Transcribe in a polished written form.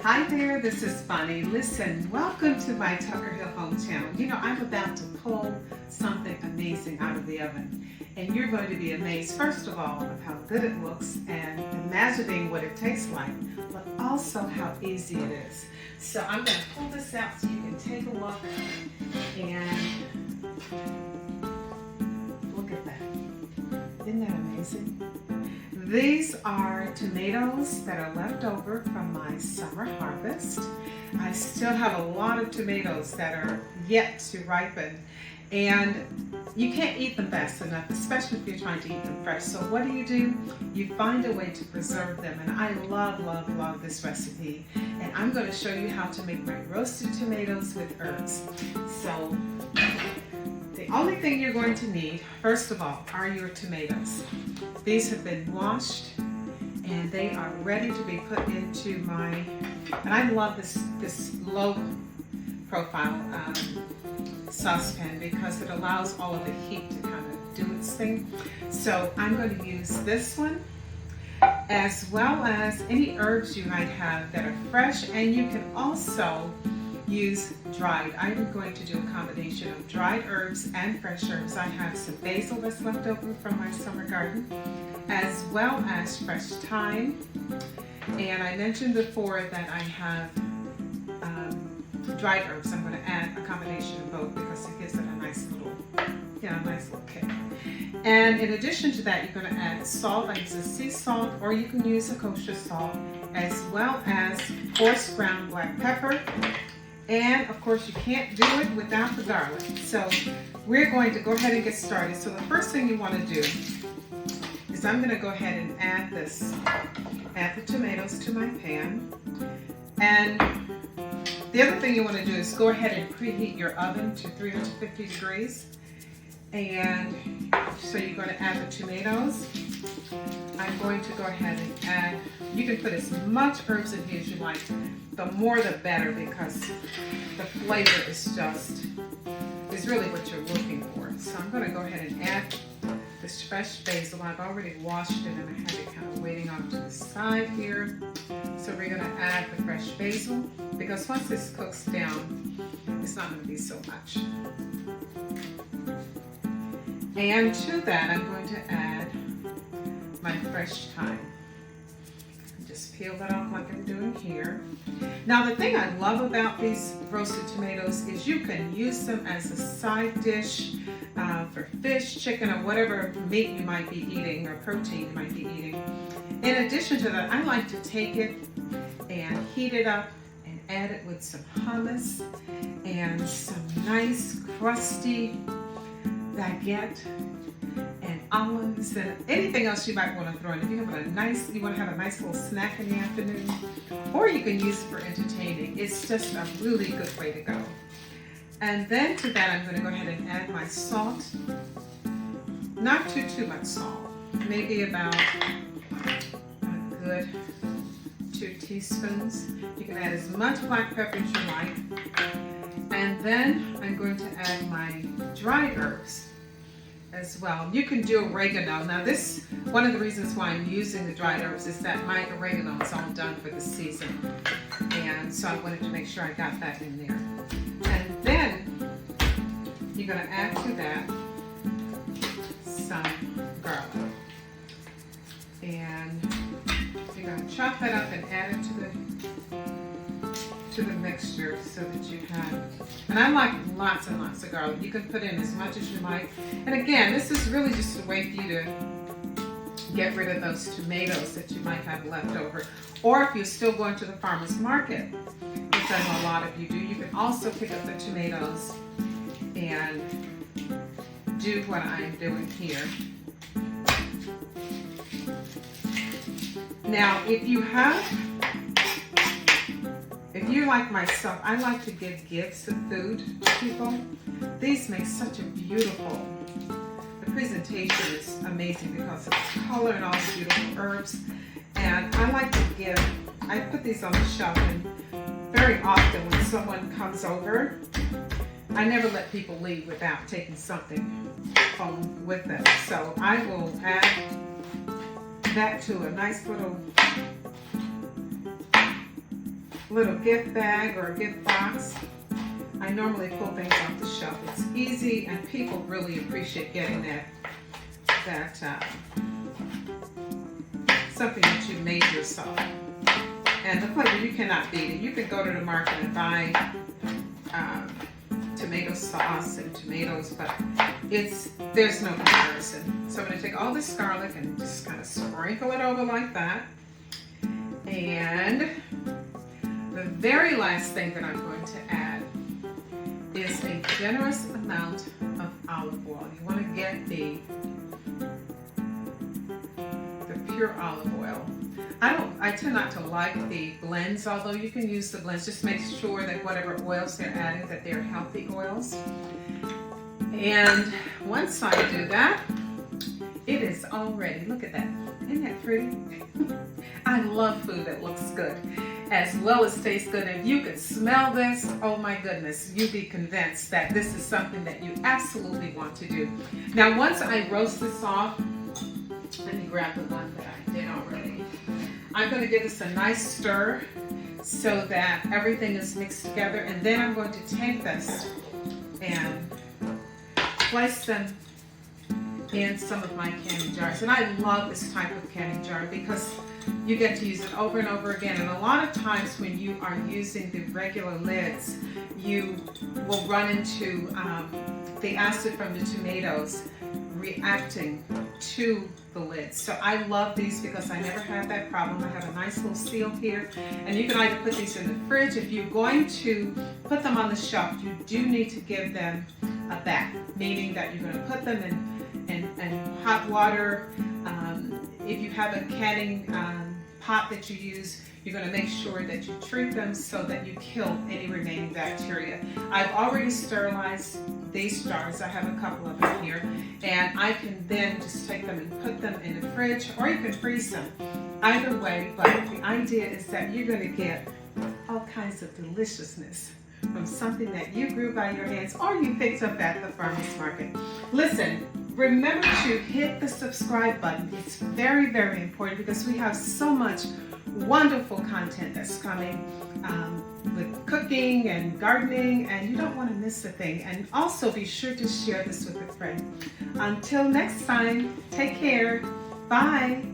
Hi there, this is Bonnie. Listen, welcome to my Tucker Hill Home Channel. You know, I'm about to pull something amazing out of the oven, and you're going to be amazed, first of all, of how good it looks and imagining what it tastes like, but also how easy it is. So I'm going to pull this out so you can take a look, and look at that. Isn't that amazing? These are tomatoes that are left over from my summer harvest. I still have a lot of tomatoes that are yet to ripen, and you can't eat them fast enough, especially if you're trying to eat them fresh. So what do? You find a way to preserve them, and I love this recipe. And I'm going to show you how to make my roasted tomatoes with herbs. So the only thing you're going to need, first of all, are your tomatoes. These have been washed and they are ready to be put into my, and I love this low profile saucepan because it allows all of the heat to kind of do its thing. So I'm going to use this one as well as any herbs you might have that are fresh, and you can also use dried. I'm going to do a combination of dried herbs and fresh herbs. I have some basil that's left over from my summer garden, as well as fresh thyme. And I mentioned before that I have dried herbs. I'm going to add a combination of both because it gives it a nice little kick. And in addition to that, you're going to add salt. I use a sea salt, or you can use a kosher salt, as well as coarse ground black pepper. And of course, you can't do it without the garlic. So we're going to go ahead and get started. So the first thing you want to do is I'm going to go ahead and add the tomatoes to my pan. And the other thing you want to do is go ahead and preheat your oven to 350 degrees. And so you're going to add the tomatoes. I'm going to go ahead and add, you can put as much herbs in here as you like. The more the better, because the flavor is really what you're looking for. So I'm going to go ahead and add this fresh basil. I've already washed it and I have it kind of waiting off to the side here. So we're going to add the fresh basil, because once this cooks down, it's not going to be so much. And to that, I'm going to add my fresh thyme. Just peel that off like I'm doing here. Now, the thing I love about these roasted tomatoes is you can use them as a side dish for fish, chicken, or whatever meat you might be eating, or protein you might be eating. In addition to that, I like to take it and heat it up and add it with some hummus and some nice crusty baguette and olives and anything else you might want to throw in. If you want to have a nice little snack in the afternoon, or you can use it for entertaining. It's just a really good way to go. And then to that, I'm going to go ahead and add my salt. Not too much salt. Maybe about a good 2 teaspoons. You can add as much black pepper as you like. And then I'm going to add my dried herbs as well. You can do oregano. Now this, one of the reasons why I'm using the dried herbs is that my oregano is all done for the season. And so I wanted to make sure I got that in there. And then you're going to add to that some garlic. And you're going to chop that up and add it to the mixture so that you have, and I like lots and lots of garlic. You can put in as much as you like. And again, this is really just a way for you to get rid of those tomatoes that you might have left over. Or if you're still going to the farmer's market, which I know a lot of you do, you can also pick up the tomatoes and do what I'm doing here. Now, if you like myself, I like to give gifts of food to people. These make such a beautiful, the presentation is amazing because of the color and all the beautiful herbs. And I like to give, I put these on the shelf, and very often when someone comes over, I never let people leave without taking something home with them. So I will add that to a nice little little gift bag or a gift box. I normally pull things off the shelf. It's easy and people really appreciate getting that something that you made yourself. And the flavor, you cannot beat it. You can go to the market and buy tomato sauce and tomatoes, but there's no comparison. So I'm going to take all this garlic and just kind of sprinkle it over like that. And the very last thing that I'm going to add is a generous amount of olive oil. You want to get the pure olive oil. I tend not to like the blends, although you can use the blends. Just make sure that whatever oils they're adding, that they're healthy oils. And once I do that, it is all ready. Look at that. Isn't that pretty? I love food that looks good as well as tastes good. If you could smell this, oh my goodness, you'd be convinced that this is something that you absolutely want to do. Now, once I roast this off, let me grab the one that I did already. I'm going to give this a nice stir so that everything is mixed together, and then I'm going to take this and place them in some of my canning jars. And I love this type of canning jar because you get to use it over and over again. And a lot of times when you are using the regular lids, you will run into the acid from the tomatoes reacting to the lids. So I love these because I never had that problem. I have a nice little seal here, and you can either put these in the fridge. If you're going to put them on the shelf, you do need to give them a bath, meaning that you're going to put them in hot water. If you have a canning pot that you use, you're going to make sure that you treat them so that you kill any remaining bacteria. I've already sterilized these jars. I have a couple of them here, and I can then just take them and put them in the fridge, or you can freeze them. Either way, but the idea is that you're going to get all kinds of deliciousness from something that you grew by your hands or you picked up at the farmer's market. Listen, remember to hit the subscribe button. It's very, very important because we have so much wonderful content that's coming with cooking and gardening, and you don't want to miss a thing. And also be sure to share this with a friend. Until next time, take care. Bye.